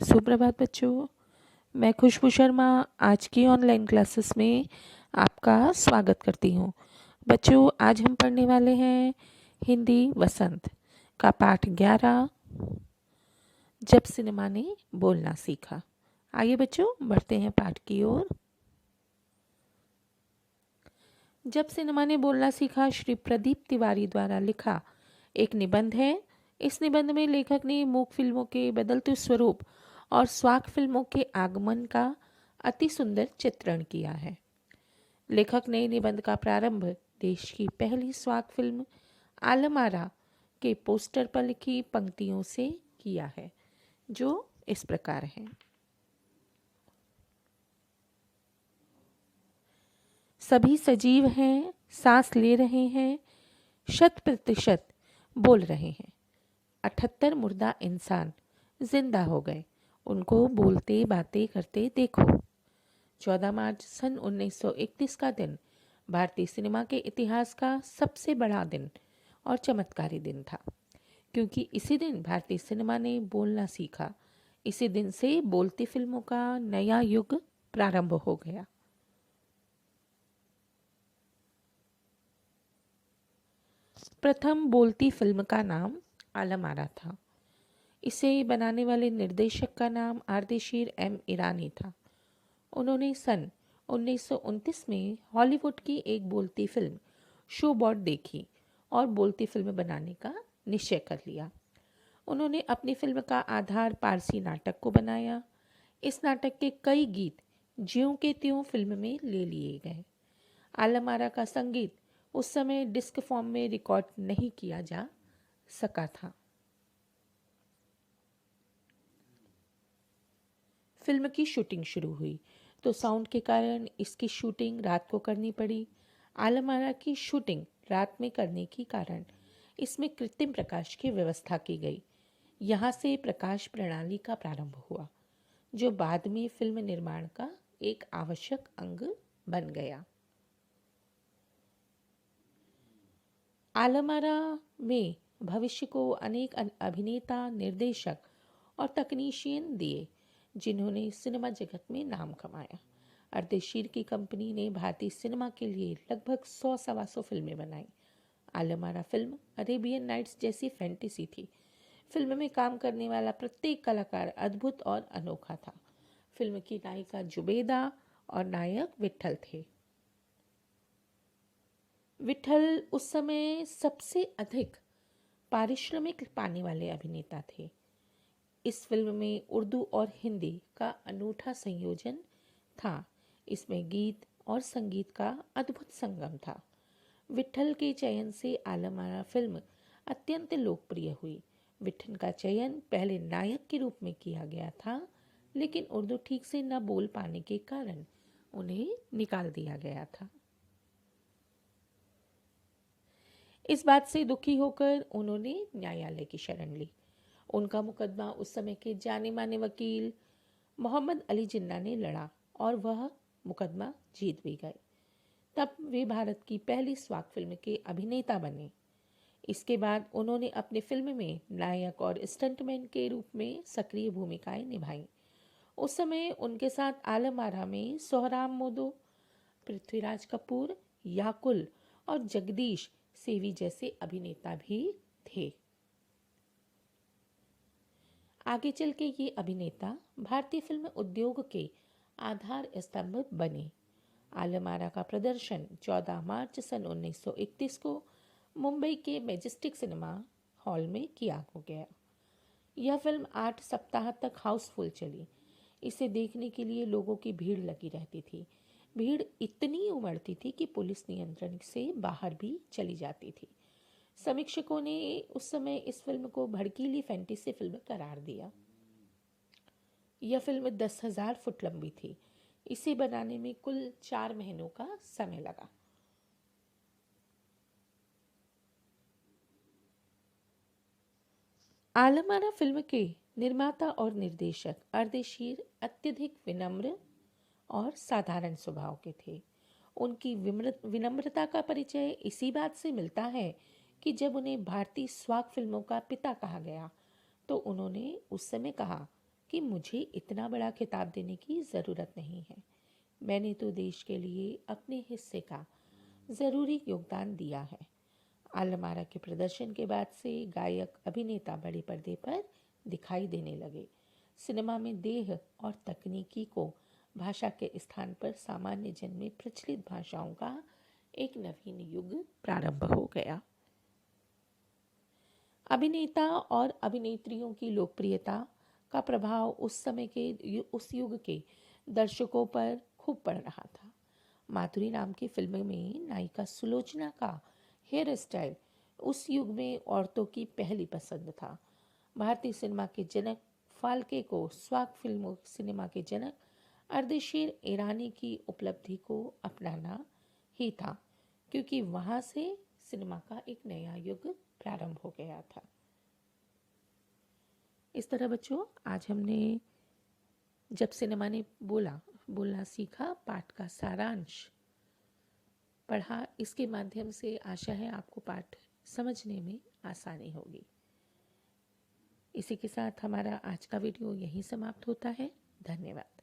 सुप्रभात बच्चों। मैं खुशबू शर्मा आज की ऑनलाइन क्लासेस में आपका स्वागत करती हूँ। बच्चों, आज हम पढ़ने वाले हैं हिंदी वसंत का पाठ 11, जब सिनेमा ने बोलना सीखा। आइए बच्चों, बढ़ते हैं पाठ की ओर। जब सिनेमा ने बोलना सीखा श्री प्रदीप तिवारी द्वारा लिखा एक निबंध है। इस निबंध में लेखक ने मूक फिल्मों के बदलते स्वरूप और स्वाक फिल्मों के आगमन का अति सुंदर चित्रण किया है। लेखक ने निबंध का प्रारंभ देश की पहली स्वाक फिल्म आलम आरा के पोस्टर पर लिखी पंक्तियों से किया है, जो इस प्रकार हैं। सभी सजीव हैं, सांस ले रहे हैं, 100% बोल रहे हैं। 78 मुर्दा इंसान जिंदा हो गए, उनको बोलते बातें करते देखो। 14 मार्च सन 1931 का दिन भारतीय सिनेमा के इतिहास का सबसे बड़ा दिन और चमत्कारी दिन था, क्योंकि इसी दिन भारतीय सिनेमा ने बोलना सीखा। इसी दिन से बोलती फिल्मों का नया युग प्रारंभ हो गया। प्रथम बोलती फिल्म का नाम आलम आरा था। इसे बनाने वाले निर्देशक का नाम आर्देशीर एम ईरानी था। उन्होंने सन 1929 में हॉलीवुड की एक बोलती फिल्म शोबॉट देखी और बोलती फिल्म बनाने का निश्चय कर लिया। उन्होंने अपनी फिल्म का आधार पारसी नाटक को बनाया। इस नाटक के कई गीत ज्यों के त्यों फिल्म में ले लिए गए। आलम आरा का संगीत उस समय डिस्क फॉर्म में रिकॉर्ड नहीं किया जा सका था। फिल्म की शूटिंग शुरू हुई तो साउंड के कारण इसकी शूटिंग रात को करनी पड़ी। आलम आरा की शूटिंग रात में करने के कारण इसमें कृत्रिम प्रकाश की व्यवस्था की गई। यहाँ से प्रकाश प्रणाली का प्रारंभ हुआ, जो बाद में फिल्म निर्माण का एक आवश्यक अंग बन गया। आलम आरा में भविष्य को अनेक अभिनेता, निर्देशक और तकनीशियन दिए, जिन्होंने सिनेमा जगत में नाम कमाया। अर्देशीर की कंपनी ने भारतीय सिनेमा के लिए लगभग 100-125 फिल्में बनाई। Alam Ara film Arabian nights जैसी फैंटेसी थी। फिल्म में काम करने वाला प्रत्येक कलाकार अद्भुत और अनोखा था। फिल्म की नायिका जुबेदा और नायक विट्ठल थे। विट्ठल उस समय सबसे अधिक पारिश्रमिक पाने वाले अभिनेता थे। इस फिल्म में उर्दू और हिंदी का अनूठा संयोजन था। इसमें गीत और संगीत का अद्भुत संगम था। विट्ठल के चयन से आलम आरा फिल्म अत्यंत लोकप्रिय हुई। विट्ठल का चयन पहले नायक के रूप में किया गया था, लेकिन उर्दू ठीक से न बोल पाने के कारण उन्हें निकाल दिया गया था। इस बात से दुखी होकर उन्होंने न्यायालय की शरण ली। उनका मुकदमा उस समय के जाने माने वकील मोहम्मद अली जिन्ना ने लड़ा और वह मुकदमा जीत भी गए। तब वे भारत की पहली स्वाक फिल्म के अभिनेता बने। इसके बाद उन्होंने अपनी फिल्म में नायक और स्टंटमैन के रूप में सक्रिय भूमिकाएं निभाईं। उस समय उनके साथ आलम आरा में सोहराब मोदो, पृथ्वीराज कपूर, याकुल और जगदीश सेवी जैसे अभिनेता भी थे। आगे चल के ये अभिनेता भारतीय फिल्म उद्योग के आधार स्तंभ बने। आलम आरा का प्रदर्शन 14 मार्च सन 1931 को मुंबई के मैजेस्टिक सिनेमा हॉल में किया हो गया। यह फिल्म 8 सप्ताह तक हाउसफुल चली। इसे देखने के लिए लोगों की भीड़ लगी रहती थी। भीड़ इतनी उमड़ती थी कि पुलिस नियंत्रण से बाहर भी चली जाती थी। समीक्षकों ने उस समय इस फिल्म को भड़कीली फैंटेसी फिल्म करार दिया। यह फिल्म 10,000 फुट लंबी थी। इसे बनाने में कुल 4 महीनों का समय लगा। आलम आरा फिल्म के निर्माता और निर्देशक अर्देशीर अत्यधिक विनम्र और साधारण स्वभाव के थे। उनकी विनम्रता का परिचय इसी बात से मिलता है कि जब उन्हें भारतीय स्वाक फिल्मों का पिता कहा गया तो उन्होंने उस समय कहा, कि मुझे इतना बड़ा खिताब देने की ज़रूरत नहीं है। मैंने तो देश के लिए अपने हिस्से का ज़रूरी योगदान दिया है। आलमारा के प्रदर्शन के बाद से गायक अभिनेता बड़े पर्दे पर दिखाई देने लगे। सिनेमा में देह और तकनीकी को भाषा के स्थान पर सामान्य जन में प्रचलित भाषाओं का एक नवीन युग प्रारंभ हो गया। अभिनेता और अभिनेत्रियों की लोकप्रियता का प्रभाव उस युग के दर्शकों पर खूब पड़ रहा था। माधुरी नाम की फिल्म में नायिका सुलोचना का हेयर स्टाइल उस युग में औरतों की पहली पसंद था। भारतीय सिनेमा के जनक फाल्के को स्वाग फिल्मों सिनेमा के जनक अर्देशीर ईरानी की उपलब्धि को अपनाना ही था, क्योंकि वहां से सिनेमा का एक नया युग प्रारंभ हो गया था। इस तरह बच्चों, आज हमने जब सिनेमा ने बोलना सीखा पाठ का सारांश पढ़ा। इसके माध्यम से आशा है आपको पाठ समझने में आसानी होगी। इसी के साथ हमारा आज का वीडियो यहीं समाप्त होता है। धन्यवाद।